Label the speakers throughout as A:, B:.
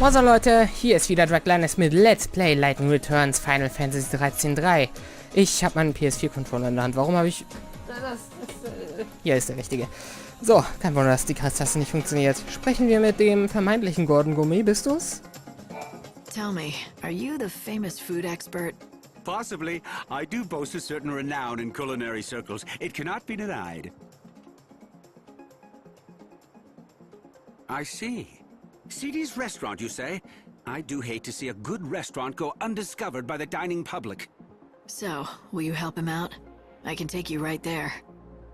A: Also Leute, hier ist wieder Draglines mit Let's Play Lightning Returns Final Fantasy 13-3. Ich habe meinen PS4-Controller in der Hand. Warum habe ich... Hier ist der richtige. So, kein Wunder, dass die Kreuztaste nicht funktioniert. Sprechen wir mit dem vermeintlichen Gordon Gourmet, bist du's?
B: Tell me, are you the famous food expert?
C: Possibly. I do boast a certain renown in culinary circles. It cannot be denied. I see. CD's restaurant, you say? I do hate to see a good restaurant go undiscovered by the dining public.
B: So, will you help him out? I can take you right there.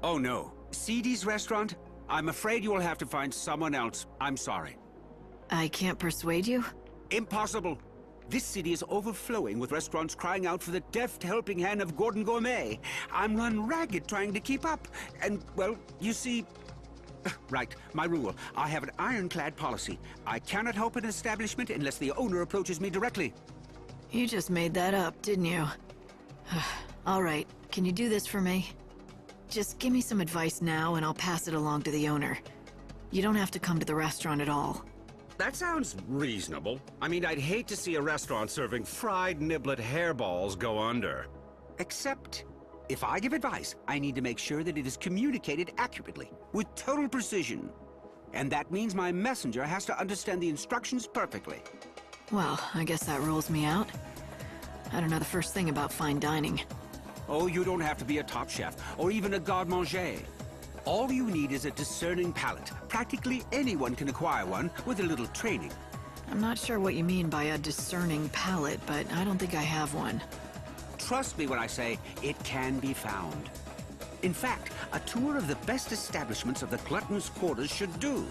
C: Oh no. CD's restaurant? I'm afraid you will have to find someone else. I'm sorry.
B: I can't persuade you?
C: Impossible. This city is overflowing with restaurants crying out for the deft helping hand of Gordon Gourmet. I'm run ragged trying to keep up. And, well, you see... Right, my rule. I have an ironclad policy. I cannot help an establishment unless the owner approaches me directly.
B: You just made that up, didn't you? All right, can you do this for me? Just give me some advice now and I'll pass it along to the owner. You don't have to come to the restaurant at all.
C: That sounds reasonable. I mean, I'd hate to see a restaurant serving fried niblet hairballs go under. Except, if I give advice, I need to make sure that it is communicated accurately, with total precision. And that means my messenger has to understand the instructions perfectly.
B: Well, I guess that rules me out. I don't know the first thing about fine dining.
C: Oh, you don't have to be a top chef, or even a garde-manger. All you need is a discerning palate. Practically anyone can acquire one with a little training.
B: I'm not sure what you mean by a discerning palate, but I don't think I have one.
C: Trust me when I say it can be found. In fact, a tour of the best establishments of the Glutton's Quarters should do.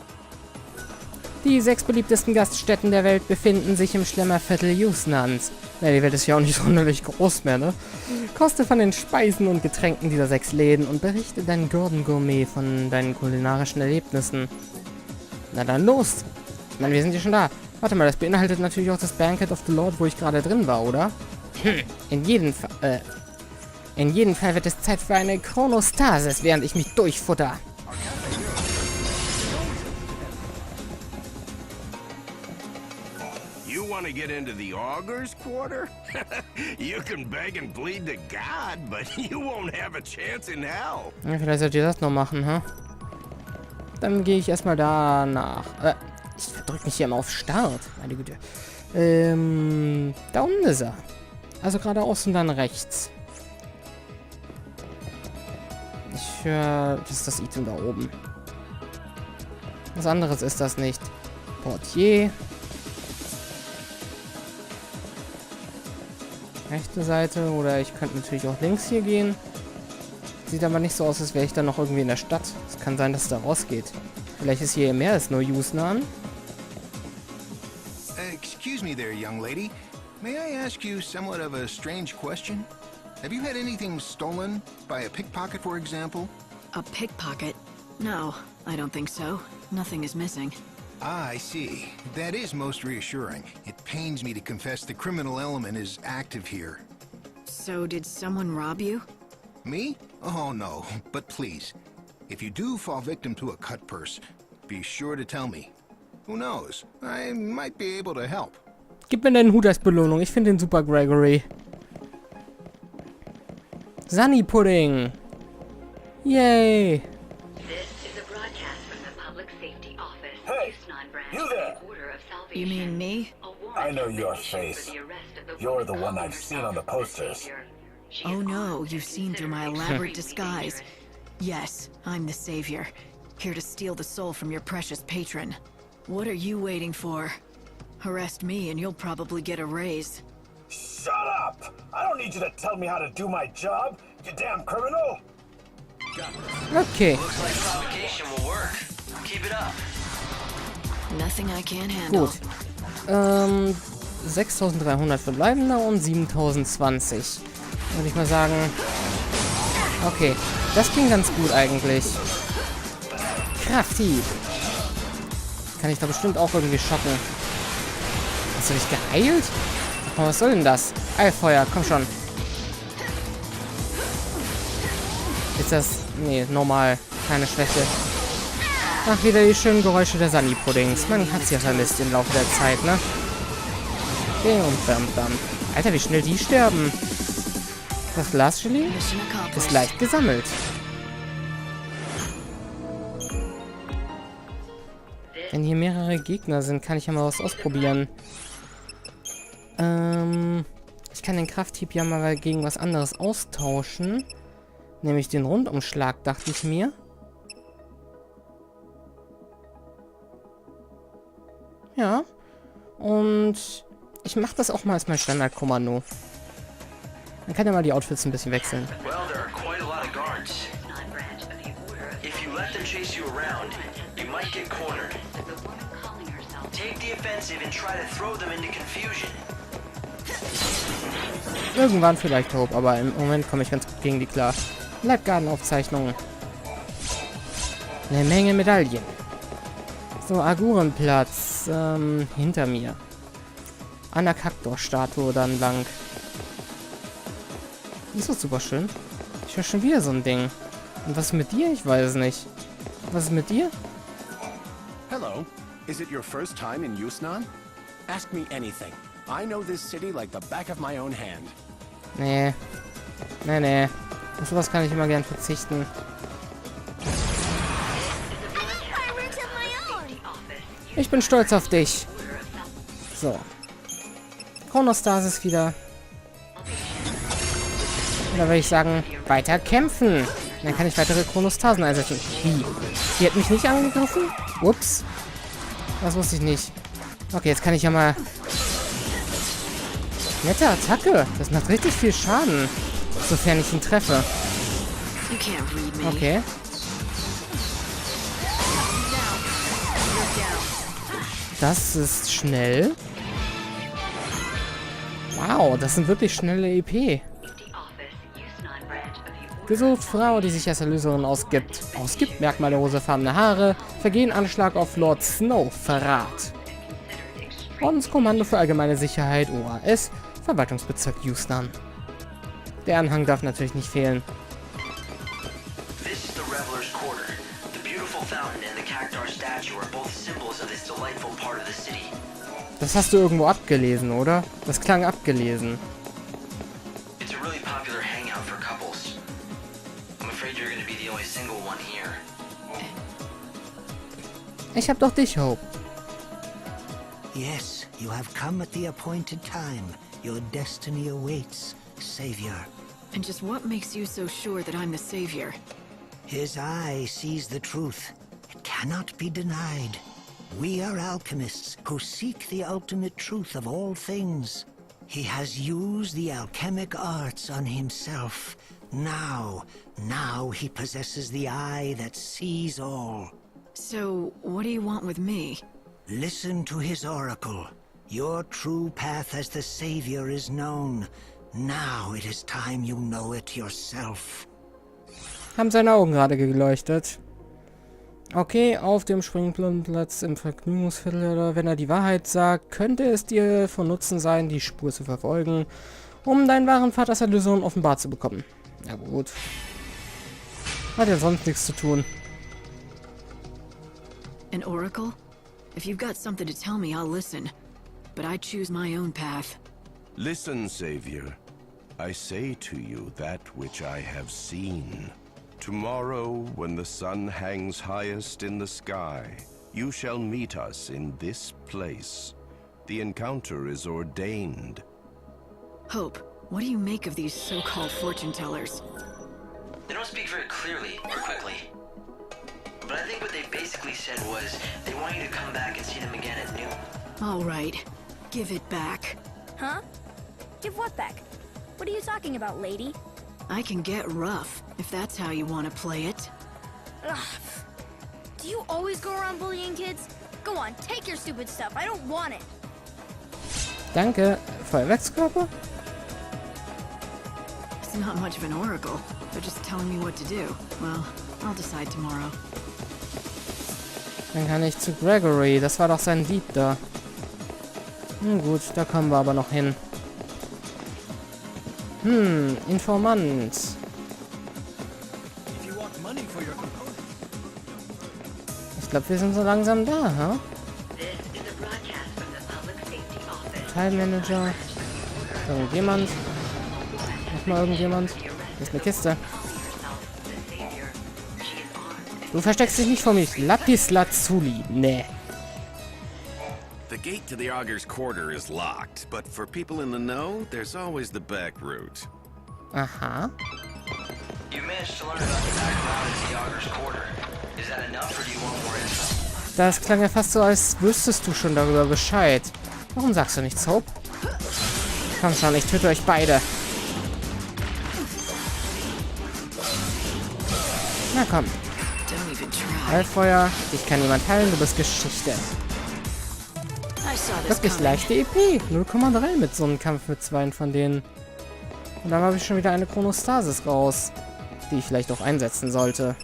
A: Die 6 beliebtesten Gaststätten der Welt befinden sich im Schlemmerviertel Yusnaans. Ja, die Welt ist ja auch nicht sonderlich groß mehr, ne? Koste von den Speisen und Getränken dieser 6 Läden und berichte deinen Gordon Gourmet von deinen kulinarischen Erlebnissen. Na dann los! Ich meine, wir sind ja schon da. Warte mal, das beinhaltet natürlich auch das Banquet of the Lord, wo ich gerade drin war, oder? In jedem Fall wird es Zeit für eine Chronostasis, während ich mich durchfutter.
D: You want to get into the Augur's Quarter? You can beg and plead to God, but you won't have a chance in hell.
A: Ja, vielleicht sollt ihr das noch machen, ha? Dann gehe ich erstmal danach. Ich verdrücke mich hier immer auf Start. Meine Güte. Da unten ist er. Also geradeaus und dann rechts. Ich höre... Das ist das Item da oben. Was anderes ist das nicht. Portier. Rechte Seite. Oder ich könnte natürlich auch links hier gehen. Sieht aber nicht so aus, als wäre ich dann noch irgendwie in der Stadt. Es kann sein, dass es da rausgeht. Vielleicht ist hier mehr als nur Yusnaan.
E: Excuse me there, young lady. May I ask you somewhat of a strange question? Have you had anything stolen? By a pickpocket, for example?
B: A pickpocket? No, I don't think so. Nothing is missing.
E: Ah, I see. That is most reassuring. It pains me to confess the criminal element is active here.
B: So did someone rob you?
E: Me? Oh, no. But please, if you do fall victim to a cut purse, be sure to tell me. Who knows? I might be able to help.
A: Gib mir deinen Hut als Belohnung. Ich finde den super, Gregory. Sunny Pudding. Yay.
F: This is a broadcast from the Public Safety Office,
G: Hey,
F: Yusnaan branch
G: you
F: of
G: there.
F: the Order of Salvation.
B: You mean me?
F: A warrant
G: I know
F: has
G: your
F: been issued
G: face.
F: for the arrest of the
G: You're
F: woman
G: the one
F: calling
G: I've seen
F: herself
G: on the
F: the
G: posters.
F: Savior. She
B: Oh
F: is
B: no,
F: armed
B: you've
F: and
B: seen through my
F: considered
B: elaborate
F: extremely
B: disguise. Yes, I'm the Savior. Here to steal the soul from your precious patron. What are you waiting for? Arrest me and you'll probably get a raise.
G: Shut up! I don't need you to tell me how to do my job, you damn criminal!
A: Okay.
H: Looks like provocation will work. Keep it up.
B: Nothing I can't handle.
A: Gut. 6300 verbleibender und 7020. Würde ich mal sagen. Okay. Das ging ganz gut eigentlich. Krafthieb. Kann ich da bestimmt auch irgendwie schocken. Hast du dich geheilt? Sag mal, was soll denn das? Eilfeuer, komm schon. Ist das... Nee, normal. Keine Schwäche. Ach, wieder die schönen Geräusche der Sunny-Puddings. Man hat's ja vermisst im Laufe der Zeit, ne? Okay, und bam, bam. Alter, wie schnell die sterben. Das Glasgelee ist leicht gesammelt. Wenn hier mehrere Gegner sind, kann ich ja mal was ausprobieren. Ich kann den Krafthieb ja mal gegen was anderes austauschen. Nämlich den Rundumschlag, dachte ich mir. Ja. Und ich mache das auch mal als mein Standardkommando. Man kann ja mal die Outfits ein bisschen wechseln.
H: Well, there are quite a lot of guards. If you let them chase you around, you might get cornered. Take the offensive and try to throw them into confusion.
A: Irgendwann vielleicht Hope, aber im Moment komme ich ganz gut gegen die klar. Leibgardenaufzeichnungen. Eine Menge Medaillen. So, Agurenplatz. Hinter mir. An der Kaktor-Statue dann lang. Ist doch super schön. Ich höre schon wieder so ein Ding. Und was ist mit dir? Ich weiß es nicht. Was ist mit dir?
I: Hello. Is it your first time in Yusnaan? Ask me anything. I know this city like the back of my own hand.
A: Nee. Nee. Auf sowas kann ich immer gern verzichten. Ich bin stolz auf dich. So. Chronostasis wieder. Und da würde ich sagen, weiter kämpfen. Dann kann ich weitere Chronostasen einsetzen. Wie? Die hat mich nicht angegriffen? Ups. Das wusste ich nicht. Okay, jetzt kann ich ja mal... Nette Attacke. Das macht richtig viel Schaden. Sofern ich ihn treffe. Okay. Das ist schnell. Wow, das sind wirklich schnelle EP. Gesucht Frau, die sich als Erlöserin ausgibt. Ausgibt, Merkmale rosafarbene Haare, Vergehen, Anschlag auf Lord Snow, Verrat. Ordenskommando für allgemeine Sicherheit, OAS, Verwaltungsbezirk Yusnaan. Der Anhang darf natürlich nicht fehlen.
H: This is the Reveler's Quarter. The beautiful fountain and the Cactar statue are both symbols of this delightful part of the city.
A: Das hast du irgendwo abgelesen, oder? Das klang abgelesen.
H: It's a really popular hangout for couples. I'm afraid you're going to be the only single one here.
A: Ich hab doch dich, Hope.
J: Yes, you have come at the appointed time. Your destiny awaits, Savior.
B: And just what makes you so sure that I'm the savior?
J: His eye sees the truth. It cannot be denied. We are alchemists who seek the ultimate truth of all things. He has used the alchemic arts on himself. Now he possesses the eye that sees all.
B: So, what do you want with me?
J: Listen to his oracle. Your true path as the Savior is known. Now it is time you know it yourself.
A: Haben seine Augen gerade geleuchtet. Okay, auf dem Springplatz im Vergnügungsviertel, oder wenn er die Wahrheit sagt, könnte es dir von Nutzen sein, die Spur zu verfolgen, um deinen wahren Vaters Erlösung offenbar zu bekommen. Ja gut. Hat ja sonst nichts zu tun.
B: An oracle? If you've got something to tell me, I'll listen. But I choose my own path.
D: Listen, Savior. I say to you that which I have seen. Tomorrow, when the sun hangs highest in the sky, you shall meet us in this place. The encounter is ordained.
B: Hope, what do you make of these so-called fortune tellers?
H: They don't speak very clearly or quickly. But I think what they basically said was they want you to come back and see them again at noon.
B: All right. Give it back.
K: Huh? Give what back? What are you talking about, lady?
B: I can get rough, if that's how you want to play it.
K: Ugh. Do you always go around bullying kids? Go on, take your stupid stuff. I don't want it.
A: Danke. Feuerwerkskörper?
B: It's not much of an oracle. They're just telling me what to do. Well, I'll decide tomorrow.
A: Dann kann ich zu Gregory. Das war doch sein Dieb da. Gut, da kommen wir aber noch hin. Ich glaube, wir sind so langsam da, ha? Teilmanager. Irgendjemand. Nochmal irgendjemand. Hier ist eine Kiste. Du versteckst dich nicht vor mich. Lapis Lazuli. Nee.
L: The gate to the Augur's Quarter is locked, but for people in the know, there's always the back route.
A: Aha.
H: You managed to learn about the back route to the Augur's Quarter. Is that enough or do you want more info?
A: Das klang ja fast so, als wüsstest du schon darüber Bescheid. Warum sagst du nichts, Hope? Komm schon, ich töte euch beide. Na komm. Feuer, dich kann niemand heilen, du bist Geschichte. Wirklich leichte EP. 0,3 mit so einem Kampf mit zwei von denen. Und dann habe ich schon wieder eine Chronostasis raus, die ich vielleicht auch einsetzen sollte.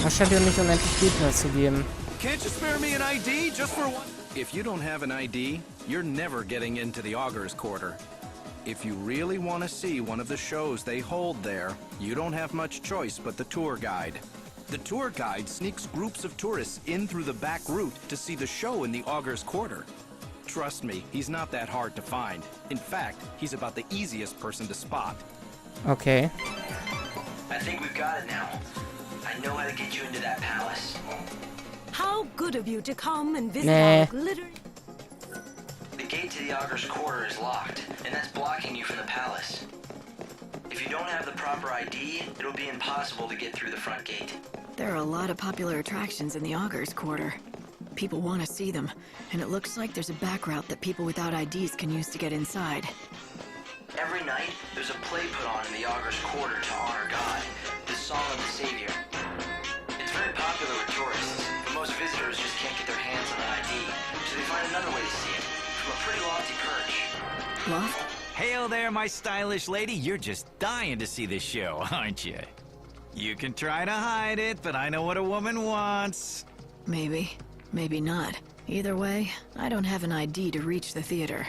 A: Es scheint ja nicht unendlich Gegner zu geben.
L: Can't you spare me an ID just for one? If you don't have an ID, you're never getting into the Augur's Quarter. If you really want to see one of the shows they hold there, you don't have much choice but the tour guide. The tour guide sneaks groups of tourists in through the back route to see the show in the Augur's Quarter. Trust me, he's not that hard to find. In fact, he's about the easiest person to spot.
A: Okay.
H: I think we've got it now. I know how to get you into that palace.
M: How good of you to come and visit
A: Nah.
M: our glitter.
H: The gate to the Augur's Quarter is locked, and that's blocking you from the palace. If you don't have the proper ID, it'll be impossible to get through the front gate.
B: There are a lot of popular attractions in the Augur's Quarter. People want to see them, and it looks like there's a back route that people without IDs can use to get inside.
H: Every night, there's a play put on in the Augur's Quarter to honor God, the Song of the Savior. It's very popular with tourists, but most visitors just can't get their hands on an ID, so they find another way to see it, from a pretty lofty perch.
B: Loft?
N: Hail there, my stylish lady. You're just dying to see this show, aren't you? You can try to hide it, but I know what a woman wants.
B: Maybe. Maybe not. Either way, I don't have an ID to reach the theater.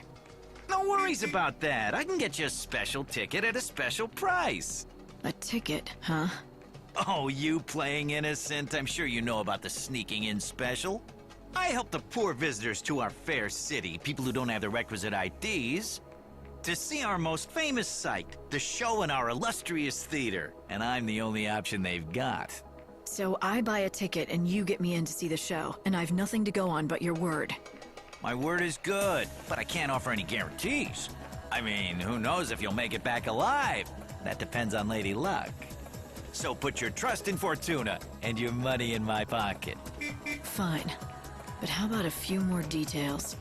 N: No worries about that. I can get you a special ticket at a special price.
B: A ticket, huh?
N: Oh, you playing innocent? I'm sure you know about the sneaking in special. I help the poor visitors to our fair city, people who don't have the requisite IDs, to see our most famous sight, the show in our illustrious theater. And I'm the only option they've got.
B: So I buy a ticket and you get me in to see the show, and I've nothing to go on but your word.
N: My word is good, but I can't offer any guarantees. I mean, who knows if you'll make it back alive? That depends on Lady Luck. So put your trust in Fortuna and your money in my pocket.
B: Fine. But how about a few more details?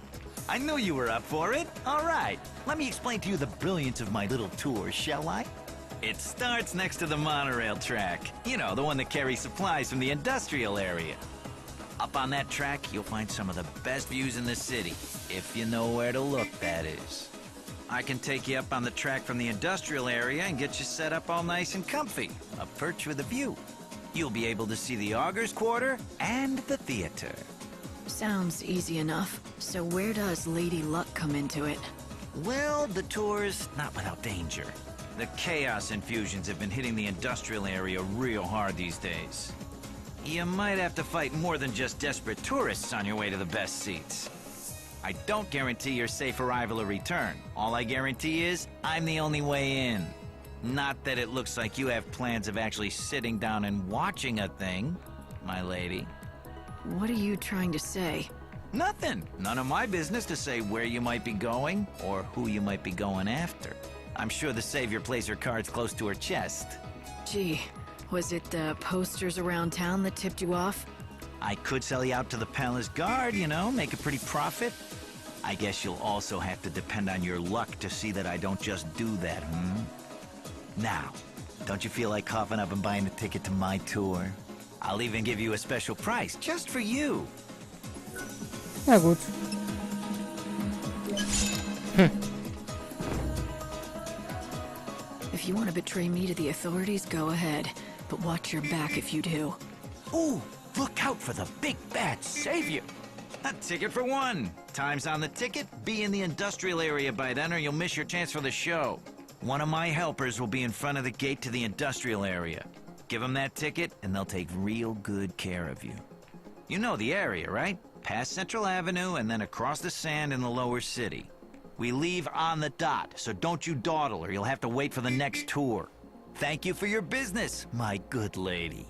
N: I knew you were up for it. All right, let me explain to you the brilliance of my little tour, shall I? It starts next to the monorail track. You know, the one that carries supplies from the industrial area. Up on that track, you'll find some of the best views in the city. If you know where to look, that is. I can take you up on the track from the industrial area and get you set up all nice and comfy. A perch with a view. You'll be able to see the Augur's Quarter and the theater.
B: Sounds easy enough. So where does Lady Luck come into it?
N: Well, the tour's not without danger. The chaos infusions have been hitting the industrial area real hard these days. You might have to fight more than just desperate tourists on your way to the best seats. I don't guarantee your safe arrival or return. All I guarantee is, I'm the only way in. Not that it looks like you have plans of actually sitting down and watching a thing, my lady.
B: What are you trying to say?
N: Nothing. None of my business to say where you might be going or who you might be going after. I'm sure the Savior plays her cards close to her chest.
B: Gee, was it the posters around town that tipped you off?
N: I could sell you out to the palace guard, you know, make a pretty profit. I guess you'll also have to depend on your luck to see that I don't just do that, Now, don't you feel like coughing up and buying a ticket to my tour? I'll even give you a special price, just for you.
A: Na gut.
B: If you want to betray me to the authorities, go ahead. But watch your back if you do.
N: Ooh, look out for the big bad Savior. A ticket for one. Time's on the ticket. Be in the industrial area by then or you'll miss your chance for the show. One of my helpers will be in front of the gate to the industrial area. Give them that ticket, and they'll take real good care of you. You know the area, right? Past Central Avenue and then across the sand in the lower city. We leave on the dot, so don't you dawdle or you'll have to wait for the next tour. Thank you for your business, my good lady.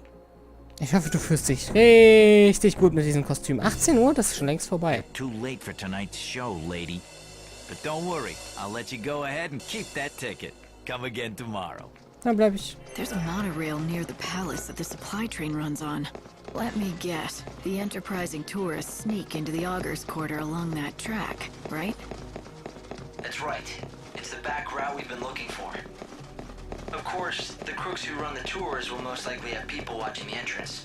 A: Ich hoffe, du fühlst dich richtig gut mit diesem Kostüm. 18 Uhr, das ist schon längst vorbei.
N: Too late for tonight's show, lady. But don't worry, I'll let you go ahead and keep that ticket. Come again tomorrow.
A: Dann bleib ich.
B: There's a monorail near the palace that the supply train runs on. Let me guess. The enterprising tourists sneak into the Augur's Quarter along that track, right?
H: That's right. It's the back route we've been looking for. Of course, the crooks who run the tours will most likely have people watching the entrance.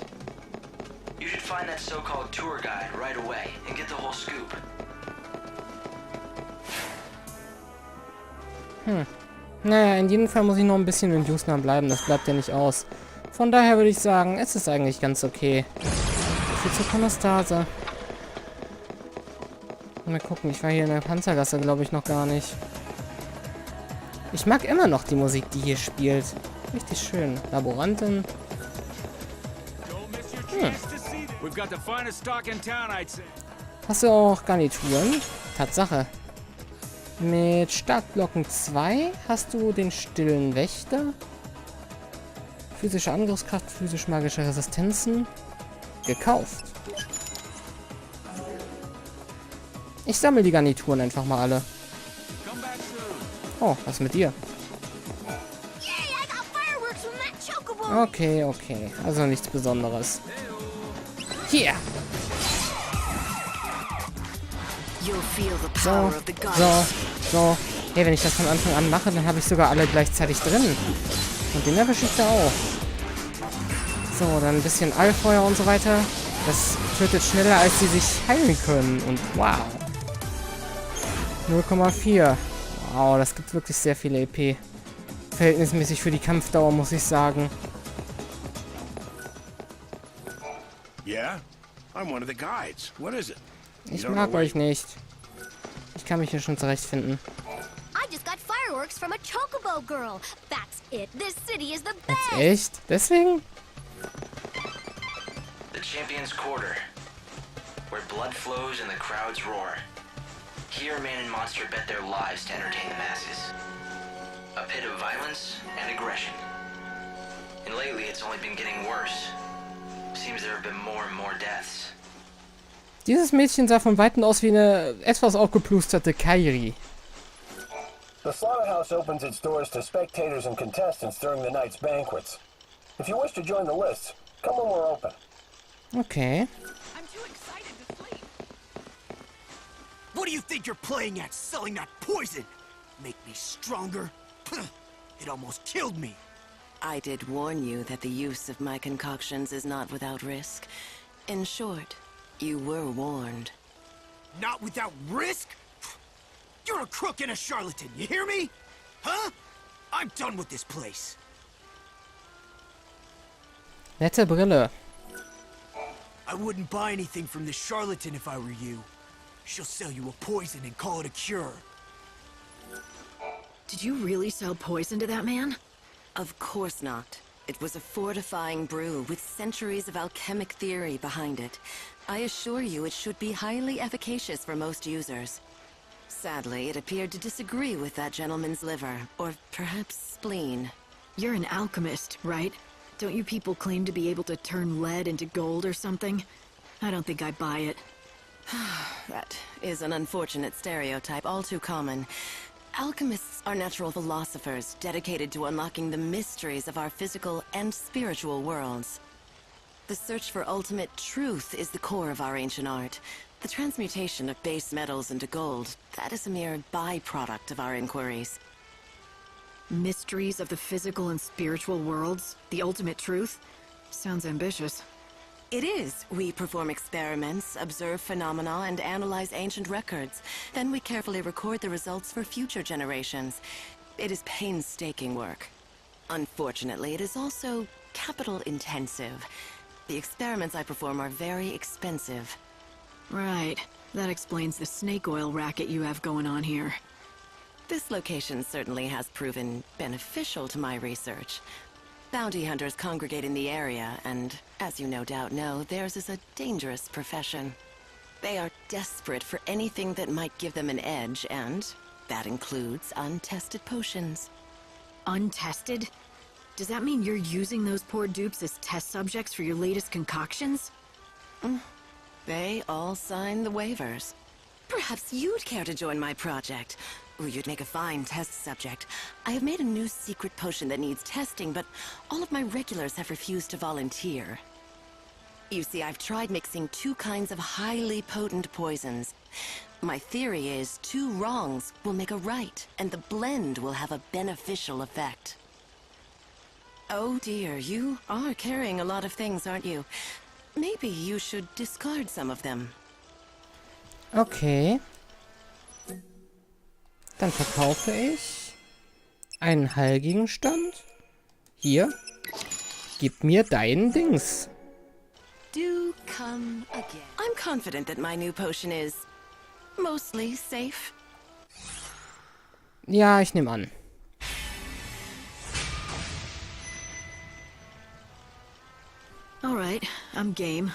H: You should find that so-called tour guide right away and get the whole scoop.
A: Naja, in jedem Fall muss ich noch ein bisschen in Yusnaan bleiben. Das bleibt ja nicht aus. Von daher würde ich sagen, es ist eigentlich ganz okay. Viel zur Konostase. Mal gucken, ich war hier in der Panzergasse, glaube ich, noch gar nicht. Ich mag immer noch die Musik, die hier spielt. Richtig schön. Laborantin. Hast du auch Garnituren? Tatsache. Mit Startblocken 2 hast du den stillen Wächter. Physische Angriffskraft, physisch-magische Resistenzen. Gekauft. Ich sammle die Garnituren einfach mal alle. Oh, was ist mit dir? Okay, okay. Also nichts Besonderes. Hier! So. Hey, wenn ich das von Anfang an mache, dann habe ich sogar alle gleichzeitig drin. Und den erwische ich da auch. So, dann ein bisschen Allfeuer und so weiter. Das tötet schneller, als sie sich heilen können. Und wow. 0,4. Wow, das gibt wirklich sehr viel EP. Verhältnismäßig für die Kampfdauer, muss ich sagen.
I: Yeah, I'm one of the guides. What is it?
A: Ich mag euch nicht. Ich kann mich hier schon zurechtfinden.
K: I just got fireworks from a chocobo girl. That's it. This city is the best.
A: Jetzt echt? Deswegen?
H: The Champion's Quarter, where blood flows and the crowds roar. Here, man and monster bet their lives to entertain the masses. A pit of violence and aggression. And lately, it's only been getting worse. Seems there have been more and more deaths.
A: Dieses Mädchen sah von Weitem aus wie eine etwas aufgeplusterte Kairi.
G: The slaughterhouse opens its doors to spectators and contestants during the night's banquets. If you wish to join the lists, come when we're open.
A: Okay.
O: I'm too excited to sleep. What do you think you're playing at, selling that poison? Make me stronger? It almost killed me.
P: I did warn you that the use of my concoctions is not without risk. In short, you were warned.
O: Not without risk? You're a crook and a charlatan, you hear me? Huh? I'm done with this place.
A: Nette Brille.
O: I wouldn't buy anything from this charlatan if I were you. She'll sell you a poison and call it a cure.
B: Did you really sell poison to that man?
P: Of course not. It was a fortifying brew with centuries of alchemic theory behind it. I assure you it should be highly efficacious for most users. Sadly, it appeared to disagree with that gentleman's liver, or perhaps spleen.
B: You're an alchemist, right? Don't you people claim to be able to turn lead into gold or something? I don't think I buy it.
P: That is an unfortunate stereotype, all too common. Alchemists are natural philosophers dedicated to unlocking the mysteries of our physical and spiritual worlds. The search for ultimate truth is the core of our ancient art. The transmutation of base metals into gold, that is a mere byproduct of our inquiries.
B: Mysteries of the physical and spiritual worlds? The ultimate truth? Sounds ambitious.
P: It is. We perform experiments, observe phenomena, and analyze ancient records. Then we carefully record the results for future generations. It is painstaking work. Unfortunately, it is also capital-intensive. The experiments I perform are very expensive.
B: Right. That explains the snake oil racket you have going on here.
P: This location certainly has proven beneficial to my research. Bounty hunters congregate in the area, and as you no doubt know, theirs is a dangerous profession. They are desperate for anything that might give them an edge, and that includes untested potions.
B: Untested? Does that mean you're using those poor dupes as test subjects for your latest concoctions?
P: They all sign the waivers. Perhaps you'd care to join my project. Or you'd make a fine test subject. I have made a new secret potion that needs testing, but all of my regulars have refused to volunteer. You see, I've tried mixing 2 kinds of highly potent poisons. My theory is 2 wrongs will make a right, and the blend will have a beneficial effect. Oh dear, you are carrying a lot of things, aren't you? Maybe you should discard some of them.
A: Okay. Dann verkaufe ich einen Heilgegenstand. Hier. Gib mir dein Dings.
P: Do come again. I'm confident that my new potion is mostly safe.
A: Ja, ich nehme an.
B: All right, I'm game.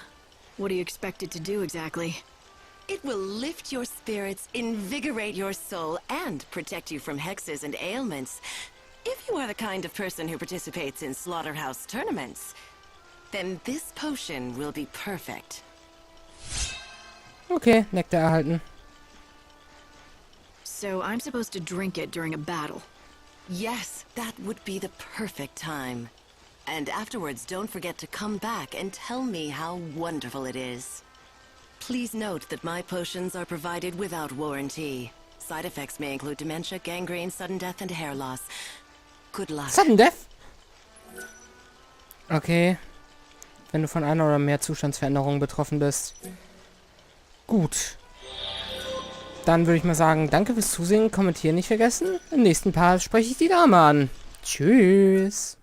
B: What do you expect it to do exactly?
P: It will lift your spirits, invigorate your soul, and protect you from hexes and ailments. If you are the kind of person who participates in slaughterhouse tournaments, then this potion will be perfect.
A: Okay, Nektar erhalten.
B: So I'm supposed to drink it during a battle?
P: Yes, that would be the perfect time. And afterwards, don't forget to come back and tell me how wonderful it is. Please note that my potions are provided without warranty. Side effects may include dementia, gangrene, sudden death, and hair loss. Good luck.
A: Sudden death? Okay. Wenn du von einer oder mehr Zustandsveränderungen betroffen bist. Gut. Dann würde ich mal sagen, danke fürs Zusehen, kommentieren nicht vergessen. Im nächsten Part spreche ich die Dame an. Tschüss.